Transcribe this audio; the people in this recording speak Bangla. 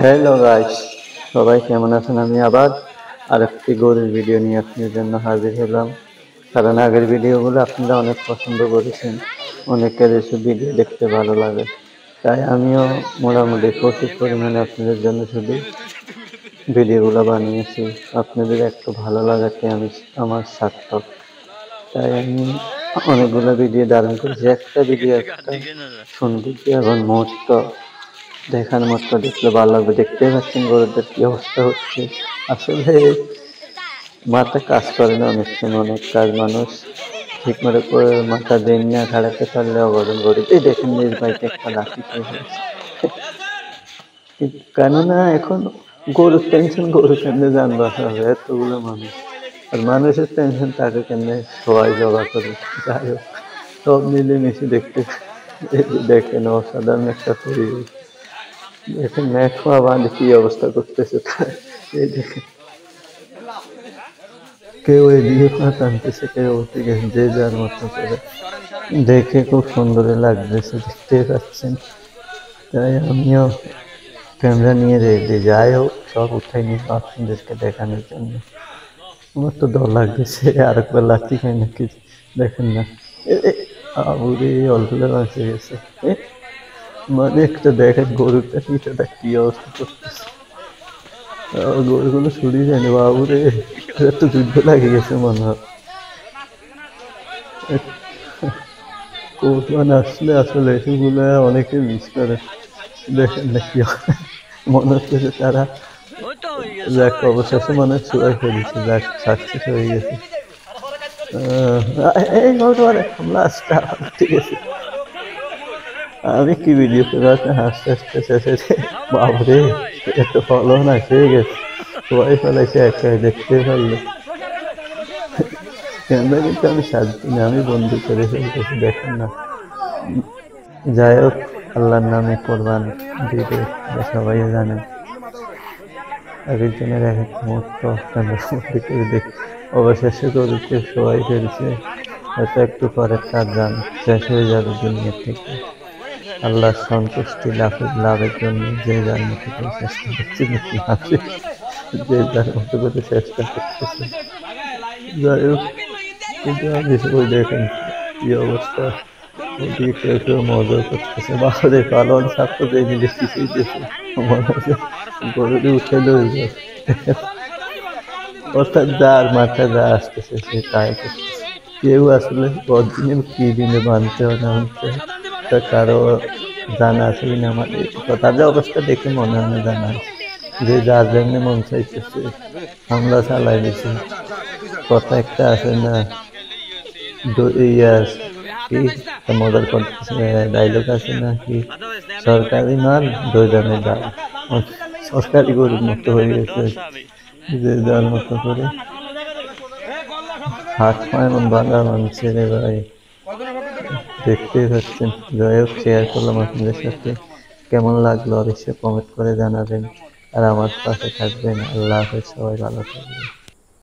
হ্যালো গাইস, সবাই কেমন আছেন? আমি আবার আরেকটি গরুর ভিডিও নিয়ে আপনাদের জন্য হাজির হলাম। কারণ আগের ভিডিওগুলো আপনারা অনেক পছন্দ করেছেন, অনেকের এসব ভিডিও দেখতে ভালো লাগে, তাই আমিও মোটামুটি প্রচুর পরিমাণে আপনাদের জন্য শুধু ভিডিওগুলো বানিয়েছি। আপনাদের একটু ভালো লাগাতে আমি আমার সার্থক, তাই আমি অনেকগুলো ভিডিও ধারণ করেছি। একটা ভিডিও একটা সৌন্দর্য এবং মুহূর্ত দেখার মতো, দেখলে ভালো লাগবে। দেখতেই পাচ্ছেন গরুদের কি অবস্থা হচ্ছে। আসলে মাথা কাজ করে না অনেক সময়, অনেক কাজ মানুষ ঠিক মতো করে মাথা দেন না, খাড়াতে পারলে অঘটন ঘটে। দেখেন নিজ ভাইকে একটা লাঠি খেয়ে ফেলেছে। কেননা এখন গরুর টেনশন, গরু কেমনে যান বাঁচাবে এতগুলো মানুষ, আর মানুষের টেনশন তাকে কেমনে সবাই জোগাড় করে। যাই হোক, সব মিলেমিশে দেখেন অসাধারণ একটা পরিবেশ। দেখেন মেঘমা বাঁধে কি অবস্থা করতেছে, এই দেখেন কেউ এদিকে পা টানতেছে, কেউ ওদিকে, যে যার মতো করে। দেখে খুব সুন্দর লাগতেছে, দেখতে পাচ্ছেন। তাই আমিও ক্যামেরা নিয়ে রেডি, যাই হোক সব উঠাই নিয়ে আপনাদেরকে দেখানোর জন্য। আমার তো ডর লাগতেছে আরেকবার লাঠি খাই নাকি, দেখেন না আবুরে অল্পলে বাঁচে গেছে। মানে একটা দেখেন গরুটা পিঠাটা কি অবস্থা করতেছে, গরুগুলো ছুড়িয়ে যায়নি বাবুরে, তো যুদ্ধ লাগে গেছে মনে হয়। কৌতুমান আসলে আসলে এসবগুলো অনেকে মিস করে। দেখেন না কি মনে হচ্ছে তারা যাক অবশেষে মনে ছুঁড়ে ফেলেছে, যাক সাকসেস হয়ে গেছে। এই ঠিক আছে, আমি কি ভিডিও করে হাসতে হাসতে শেষে বাবরে এত ফলো না হয়ে গেছে, সবাই ফেলাইছে একাই, দেখতে পারলো। ক্যামেরা কিন্তু আমি সাজছি না, আমি বন্দি করে ফেলতেছি, দেখেন না। যাই হোক, আল্লাহর নামে কোরবান দিতে সবাই জানেন, এক একজনের এক এক মুহূর্ত বন্দি করে দেখ অবশেষে গরুকে সবাই ফেলছে। হয়তো একটু পরে তার যান শেষ হয়ে যাবে দুনিয়া থেকে। আল্লাহর সন্তুষ্টি লাভের জন্য যে যার মতো করে চেষ্টা করছে, যে যার মতো করে চেষ্টা করতেছে। যাই হোক, কিন্তু আমি সবাই দেখেন কি অবস্থা, ওদিকে কেউ কেউ মজা করতেছে। বাবারে পালন ছাত্র দিয়ে মিলে কিছুই দিয়েছে, মনে হচ্ছে গরুটি উঠে লইল। অর্থাৎ যার মাথা যা আসতেছে সে তাই করতেছে। কেউ আসলে বদিনে কি দিনে বানতে হয় না বানতে হয় তা কারো জানা আছে কিনা আমার তাদের অবস্থা দেখে মনে হয় না জানা আছে। যে যার জন্য মন চাইতেছে হামলা চালাই দিছে। কথা একটা আছে না, ইয়াস কি মজার করতেছে ডায়লগ আছে না কি, সরকারি মাল দৈদানে ডাল। সরকারি গরুর মতো হয়ে গেছে, যে যার মতো করে হাত পা এমন বাঁধা মানছে রে ভাই, দেখতেই পাচ্ছেন। যাই হোক, শেয়ার করলাম আপনাদের সাথে, কেমন লাগলো অবশ্যই কমেন্ট করে জানাবেন, আর আমার পাশে থাকবেন। আল্লাহ হাফেজ, সবাই ভালো থাকবেন।